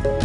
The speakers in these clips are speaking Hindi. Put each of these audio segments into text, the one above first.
उत्तर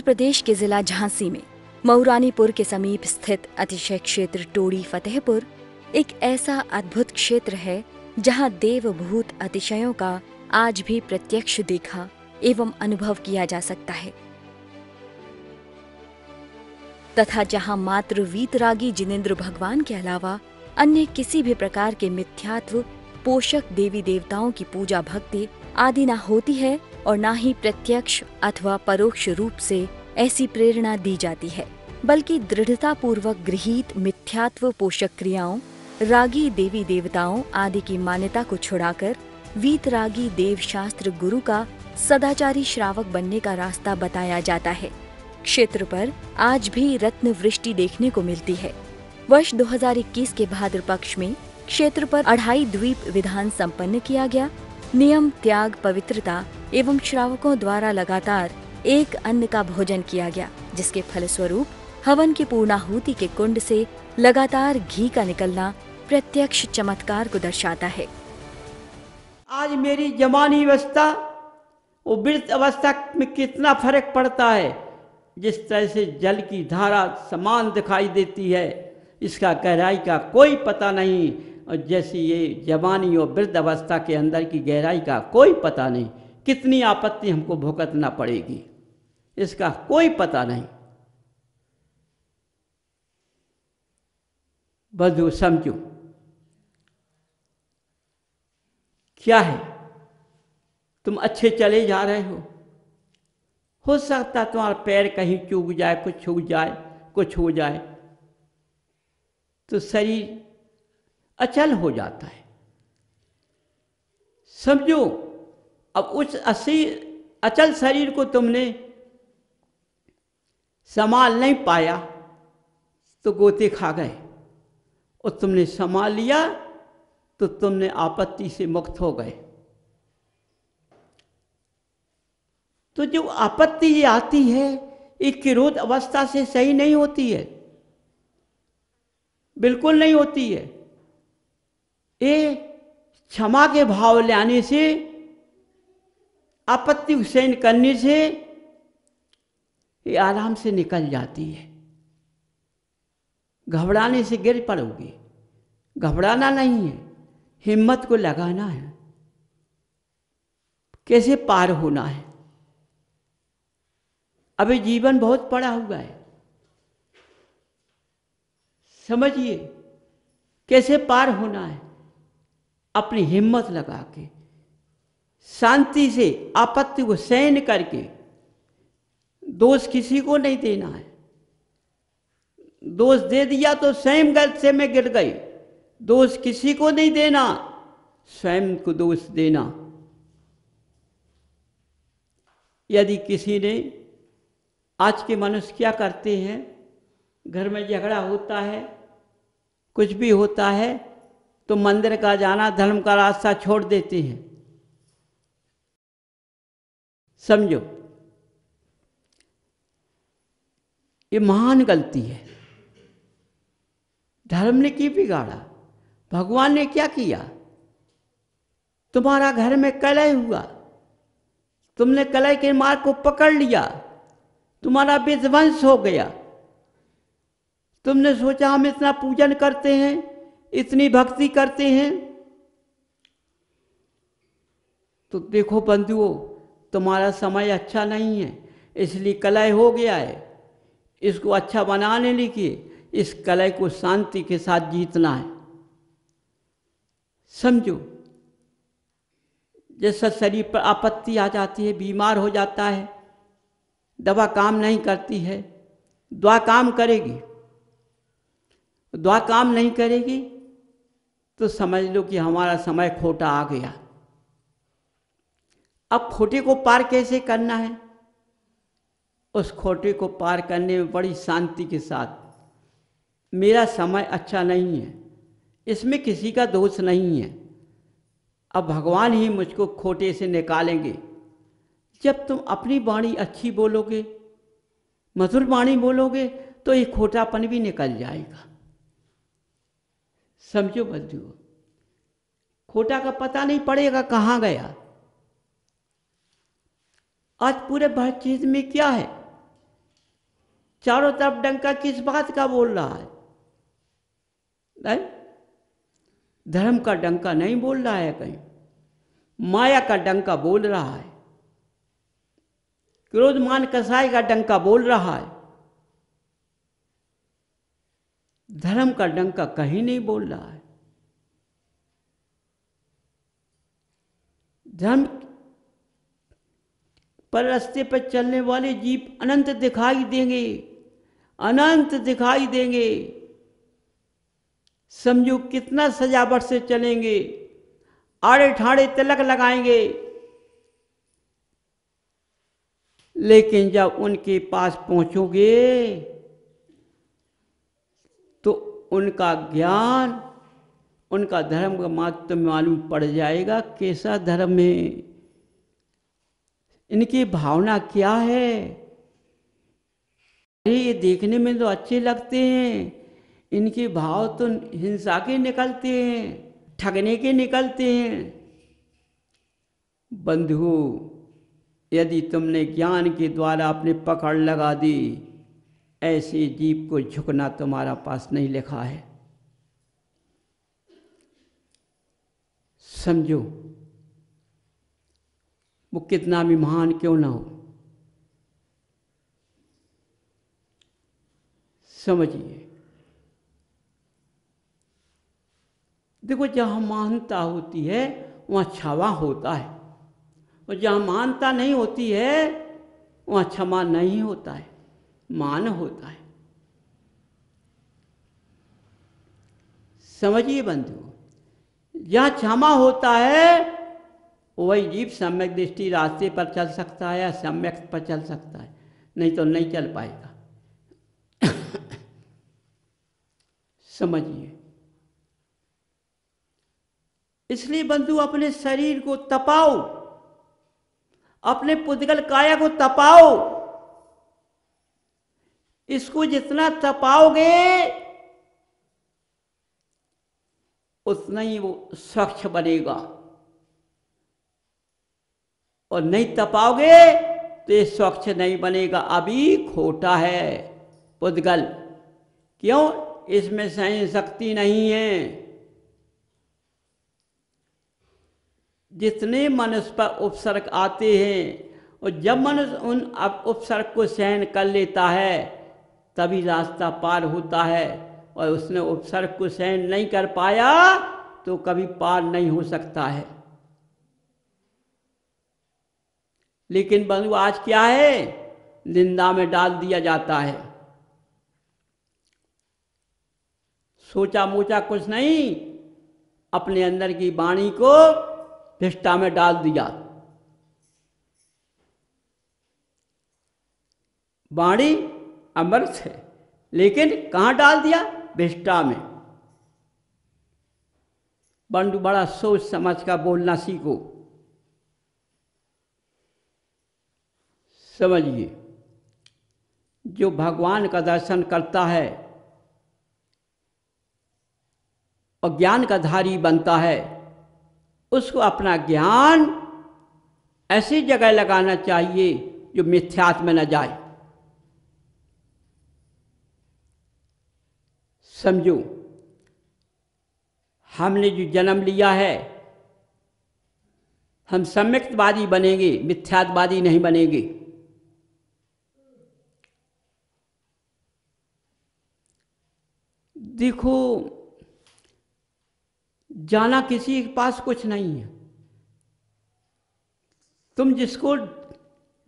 प्रदेश के जिला झांसी में मऊरानीपुर के समीप स्थित अतिशय क्षेत्र टोड़ी फतेहपुर एक ऐसा अद्भुत क्षेत्र है जहां देवभूत अतिशयों का आज भी प्रत्यक्ष देखा एवं अनुभव किया जा सकता है तथा जहां मात्र वीतरागी जिनेंद्र भगवान के अलावा अन्य किसी भी प्रकार के मिथ्यात्व पोषक देवी देवताओं की पूजा भक्ति आदि न होती है और न ही प्रत्यक्ष अथवा परोक्ष रूप से ऐसी प्रेरणा दी जाती है, बल्कि दृढ़ता पूर्वक गृहीत मिथ्यात्व पोषक क्रियाओं रागी देवी देवताओं आदि की मान्यता को छुड़ाकर वीतरागी देव शास्त्र गुरु का सदाचारी श्रावक बनने का रास्ता बताया जाता है। क्षेत्र पर आज भी रत्न वृष्टि देखने को मिलती है। वर्ष 2021 के भाद्र पक्ष में क्षेत्र पर अढ़ाई द्वीप विधान संपन्न किया गया। नियम त्याग पवित्रता एवं श्रावकों द्वारा लगातार एक अन्न का भोजन किया गया, जिसके फलस्वरूप हवन की पूर्णाहुति के कुंड से लगातार घी का निकलना प्रत्यक्ष चमत्कार को दर्शाता है। आज मेरी जवानी अवस्था और वृद्ध अवस्था में कितना फर्क पड़ता है। जिस तरह से जल की धारा समान दिखाई देती है, इसका गहराई का कोई पता नहीं, और जैसी ये जवानी और वृद्ध अवस्था के अंदर की गहराई का कोई पता नहीं। कितनी आपत्ति हमको भुगतना पड़ेगी, इसका कोई पता नहीं। बधू समझो क्या है, तुम अच्छे चले जा रहे हो सकता तुम्हारा पैर कहीं चूक जाए, कुछ छू जाए, कुछ हो जाए तो शरीर अचल हो जाता है। समझो, अब उस अचल शरीर को तुमने संभाल नहीं पाया तो गोते खा गए, और तुमने संभाल लिया तो तुमने आपत्ति से मुक्त हो गए। तो जो आपत्ति ये आती है, ये किरोध अवस्था से सही नहीं होती है, बिल्कुल नहीं होती है। ये क्षमा के भाव लाने से, आपत्ति सहन करने से ये आराम से निकल जाती है। घबराने से गिर पड़ोगे, घबराना नहीं है, हिम्मत को लगाना है, कैसे पार होना है। अभी जीवन बहुत पड़ा हुआ है, समझिए कैसे पार होना है। अपनी हिम्मत लगा के शांति से आपत्ति को सहन करके, दोष किसी को नहीं देना है। दोष दे दिया तो स्वयं गलत में गिर गई। दोष किसी को नहीं देना, स्वयं को दोष देना। यदि किसी ने, आज के मनुष्य क्या करते हैं, घर में झगड़ा होता है, कुछ भी होता है तो मंदिर का जाना, धर्म का रास्ता छोड़ देते हैं। समझो, ये महान गलती है। धर्म ने क्यों बिगाड़ा, भगवान ने क्या किया। तुम्हारा घर में कलह हुआ, तुमने कलह के मार्ग को पकड़ लिया, तुम्हारा विध्वंस हो गया। तुमने सोचा हम इतना पूजन करते हैं, इतनी भक्ति करते हैं, तो देखो बंधुओं, तुम्हारा समय अच्छा नहीं है, इसलिए कलह हो गया है। इसको अच्छा बनाने के लिए इस कलह को शांति के साथ जीतना है। समझो, जैसा शरीर पर आपत्ति आ जाती है, बीमार हो जाता है, दवा काम नहीं करती है, दुआ काम करेगी। दुआ काम नहीं करेगी तो समझ लो कि हमारा समय खोटा आ गया। अब खोटे को पार कैसे करना है, उस खोटे को पार करने में बड़ी शांति के साथ, मेरा समय अच्छा नहीं है, इसमें किसी का दोष नहीं है, अब भगवान ही मुझको खोटे से निकालेंगे। जब तुम अपनी वाणी अच्छी बोलोगे मधुर वाणी बोलोगे तो ये खोटापन भी निकल जाएगा। समझो बंधुओं, खोटा का पता नहीं पड़ेगा कहाँ गया। आज पूरे भारत चीज में क्या है, चारों तरफ डंका किस बात का बोल रहा है? नहीं, धर्म का डंका नहीं बोल रहा है, कहीं माया का डंका बोल रहा है, क्रोध मान कसाई का डंका बोल रहा है। धर्म का डंका कहीं नहीं बोल रहा है। धर्म पर रास्ते पर चलने वाले जीव अनंत दिखाई देंगे, अनंत दिखाई देंगे। समझो कितना सजावट से चलेंगे, आड़े ठाड़े तिलक लगाएंगे, लेकिन जब उनके पास पहुंचोगे तो उनका ज्ञान, उनका धर्म का महत्व तुम्हें मालूम पड़ जाएगा। कैसा धर्म है, इनकी भावना क्या है। ये देखने में तो अच्छे लगते हैं, इनके भाव तो हिंसा के निकलते हैं, ठगने के निकलते हैं। बंधु, यदि तुमने ज्ञान के द्वारा अपने पकड़ लगा दी, ऐसे जीव को झुकना तुम्हारा पास नहीं लिखा है। समझो, वो कितना भी महान क्यों ना हो। समझिए, देखो जहाँ महानता होती है वहाँ क्षमा होता है, और जहाँ महानता नहीं होती है वहाँ क्षमा नहीं होता है, मान होता है। समझिए बंधु, जहाँ क्षमा होता है वही जीव सम्यक दृष्टि रास्ते पर चल सकता है या सम्यक पर चल सकता है, नहीं तो नहीं चल पाएगा। समझिए, इसलिए बंधु अपने शरीर को तपाओ, अपने पुद्गल काया को तपाओ। इसको जितना तपाओगे उतना ही वो स्वच्छ बनेगा, और नहीं तपाओगे तो ये स्वच्छ नहीं बनेगा, अभी खोटा है पुद्गल। क्यों? इसमें सहन शक्ति नहीं है। जितने मनुष्य पर उपसर्ग आते हैं, और जब मनुष्य उन उपसर्ग को सहन कर लेता है तभी रास्ता पार होता है, और उसने उपसर्ग को सहन नहीं कर पाया तो कभी पार नहीं हो सकता है। लेकिन बंधु आज क्या है, निंदा में डाल दिया जाता है। सोचा मोचा कुछ नहीं, अपने अंदर की वाणी को भिष्टा में डाल दिया। वाणी अमृत है, लेकिन कहाँ डाल दिया? भिष्टा में। बंधु बड़ा सोच समझ कर बोलना सीखो। समझिए, जो भगवान का दर्शन करता है और ज्ञान का धारी बनता है, उसको अपना ज्ञान ऐसी जगह लगाना चाहिए जो मिथ्यात्व में न जाए। समझो, हमने जो जन्म लिया है, हम सम्यक्तवादी बनेंगे, मिथ्यात्ववादी नहीं बनेंगे। देखो, जाना किसी के पास कुछ नहीं है। तुम जिसको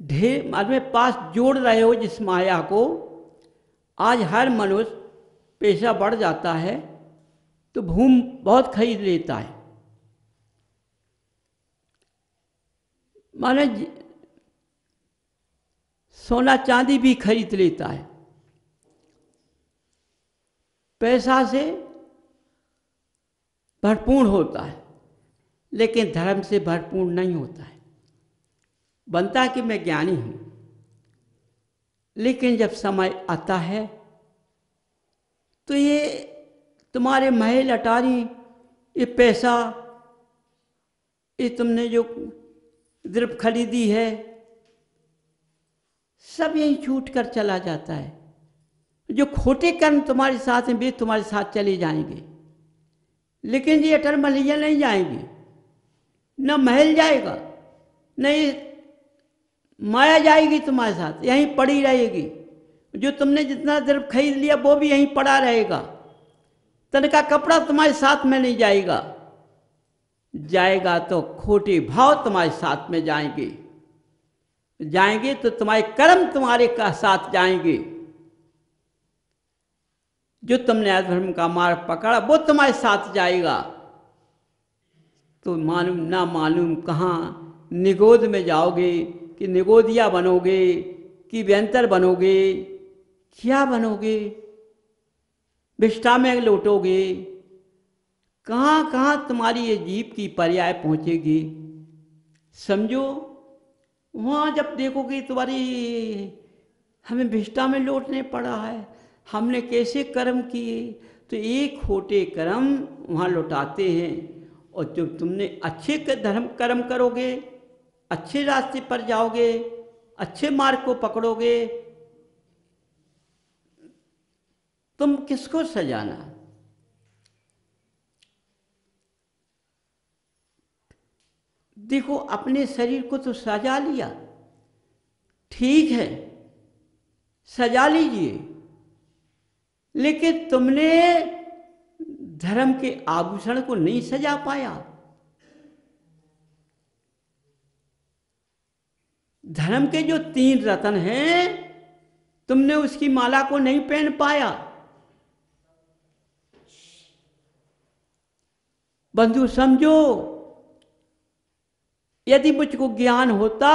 ढेर अपने पास जोड़ रहे हो, जिस माया को, आज हर मनुष्य पैसा बढ़ जाता है तो भूमि बहुत खरीद लेता है। माने सोना चांदी भी खरीद लेता है। पैसा से भरपूर होता है, लेकिन धर्म से भरपूर नहीं होता है। बनता है कि मैं ज्ञानी हूं, लेकिन जब समय आता है तो ये तुम्हारे महल अटारी, ये पैसा, ये तुमने जो द्रव्य खरीदी है, सब यही छूट कर चला जाता है। जो खोटे कर्म तुम्हारे साथ हैं वे तुम्हारे साथ चले जाएंगे, लेकिन ये अटल महलिया नहीं जाएंगी। न महल जाएगा, नहीं माया जाएगी तुम्हारे साथ, यहीं पड़ी रहेगी। जो तुमने जितना द्रव्य खरीद लिया वो भी यहीं पड़ा रहेगा। तन का कपड़ा तुम्हारे साथ में नहीं जाएगा, जाएगा तो खोटे भाव तुम्हारे साथ में जाएंगे। जाएंगे तो तुम्हारे कर्म तुम्हारे का साथ जाएंगे। जो तुमने अधर्म का मार्ग पकड़ा वो तुम्हारे साथ जाएगा। तो मालूम ना मालूम कहाँ निगोद में जाओगे, कि निगोदिया बनोगे, कि व्यंतर बनोगे, क्या बनोगे, विष्ठा में लौटोगे, कहाँ कहाँ तुम्हारी ये जीव की पर्याय पहुँचेगी। समझो, वहाँ जब देखोगे तुम्हारी हमें विष्ठा में लौटने पड़ा है, हमने कैसे कर्म किए, तो एक खोटे कर्म वहाँ लौटाते हैं। और जब तुमने अच्छे धर्म कर्म करोगे, अच्छे रास्ते पर जाओगे, अच्छे मार्ग को पकड़ोगे, तुम किसको सजाना। देखो, अपने शरीर को तो सजा लिया, ठीक है, सजा लीजिए, लेकिन तुमने धर्म के आभूषण को नहीं सजा पाया। धर्म के जो 3 रत्न हैं, तुमने उसकी माला को नहीं पहन पाया। बंधु समझो, यदि मुझको ज्ञान होता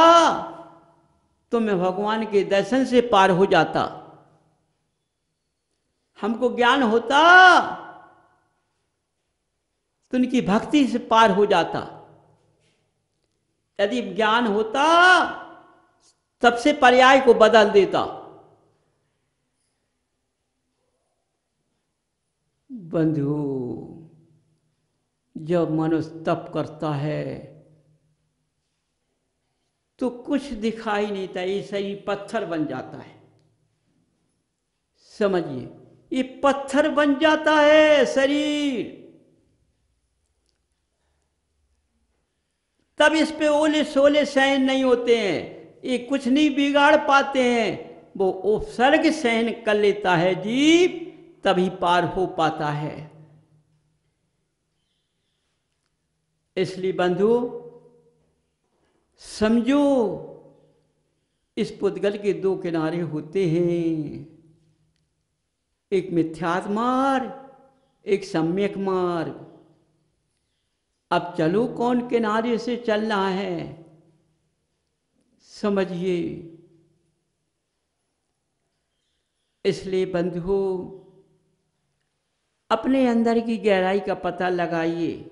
तो मैं भगवान के दर्शन से पार हो जाता। हमको ज्ञान होता तो उनकी भक्ति से पार हो जाता। यदि ज्ञान होता तब से पर्याय को बदल देता। बंधु, जब मनुष्य तप करता है तो कुछ दिखाई नहीं देता, ये शरीर पत्थर बन जाता है। समझिए, ये पत्थर बन जाता है शरीर। तब इस पे ओले सोले सहन नहीं होते हैं, ये कुछ नहीं बिगाड़ पाते हैं। वो उपसर्ग सहन कर लेता है जीव, तभी पार हो पाता है। इसलिए बंधु समझो, इस पुद्गल के 2 किनारे होते हैं, एक मिथ्यात्म मार्ग, एक सम्यक मार्ग। अब चलो कौन किनारे से चलना है, समझिए। इसलिए बंधु, अपने अंदर की गहराई का पता लगाइए।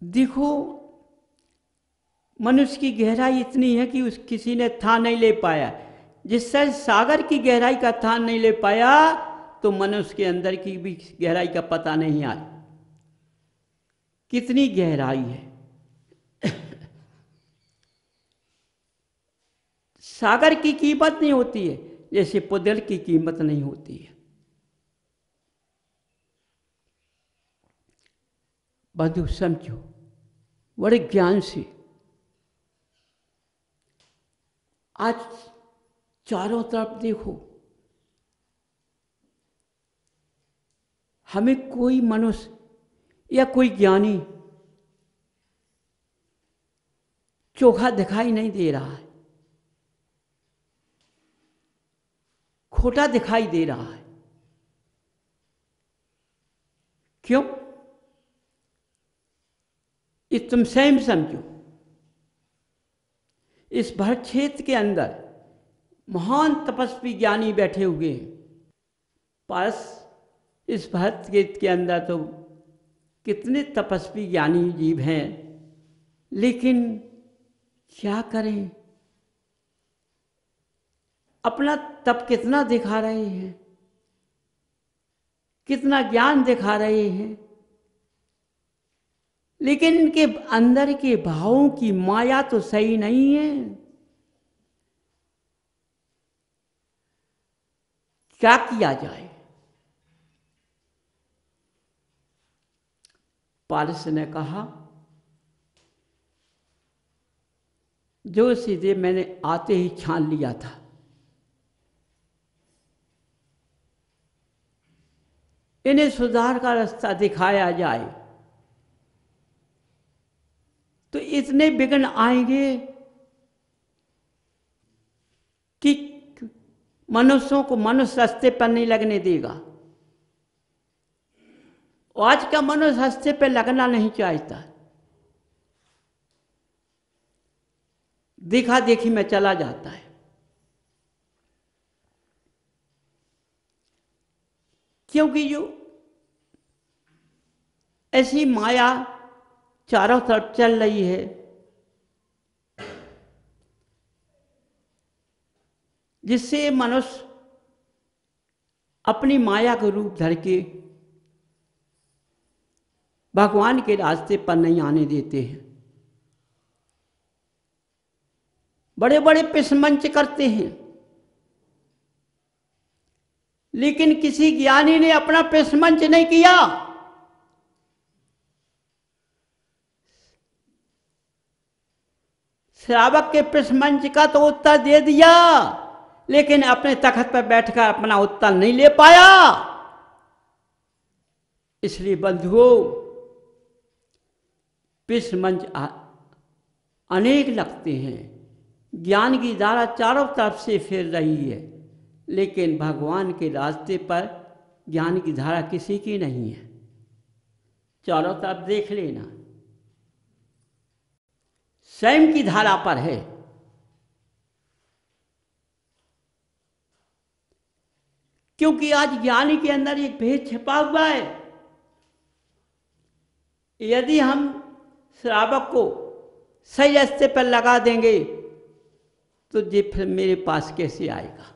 देखो, मनुष्य की गहराई इतनी है कि उस किसी ने थान नहीं ले पाया। जिस तरह सागर की गहराई का थान नहीं ले पाया, तो मनुष्य के अंदर की भी गहराई का पता नहीं आया। कितनी गहराई है। सागर की कीमत नहीं होती है, जैसे पुद्गल की कीमत नहीं होती है। बंधु समझो, बड़े ज्ञान से आज चारों तरफ देखो, हमें कोई मनुष्य या कोई ज्ञानी चोखा दिखाई नहीं दे रहा है, खोटा दिखाई दे रहा है। क्यों? ये तुम स्वयं समझो। इस भरत क्षेत्र के अंदर महान तपस्वी ज्ञानी बैठे हुए हैं। पास इस भरत क्षेत्र के अंदर तो कितने तपस्वी ज्ञानी जीव हैं, लेकिन क्या करें, अपना तप कितना दिखा रहे हैं, कितना ज्ञान दिखा रहे हैं, लेकिन इनके अंदर के भावों की माया तो सही नहीं है। क्या किया जाए? पारस ने कहा, जो सीधे मैंने आते ही छान लिया था, इन्हें सुधार का रास्ता दिखाया जाए तो इतने विघ्न आएंगे कि मनुष्यों को मनुष्य रास्ते पर नहीं लगने देगा। आज का मनुष्य रास्ते पर लगना नहीं चाहता, देखा देखी में चला जाता है। क्योंकि जो ऐसी माया चारों तरफ चल रही है, जिससे मनुष्य अपनी माया का रूप धर के भगवान के रास्ते पर नहीं आने देते हैं। बड़े बड़े पिसमंच करते हैं, लेकिन किसी ज्ञानी ने अपना पिसमंच नहीं किया। श्रावक के पिसमंच का तो उत्तर दे दिया, लेकिन अपने तख्त पर बैठकर अपना उत्तर नहीं ले पाया। इसलिए बंधुओं, पिसमंच अनेक लगते हैं, ज्ञान की धारा चारों तरफ से फिर रही है, लेकिन भगवान के रास्ते पर ज्ञान की धारा किसी की नहीं है। चारों तरफ देख लेना, स्वयं की धारा पर है। क्योंकि आज ज्ञानी के अंदर एक भेद छिपा हुआ है। यदि हम श्रावक को सही रास्ते पर लगा देंगे तो ये फिर मेरे पास कैसे आएगा?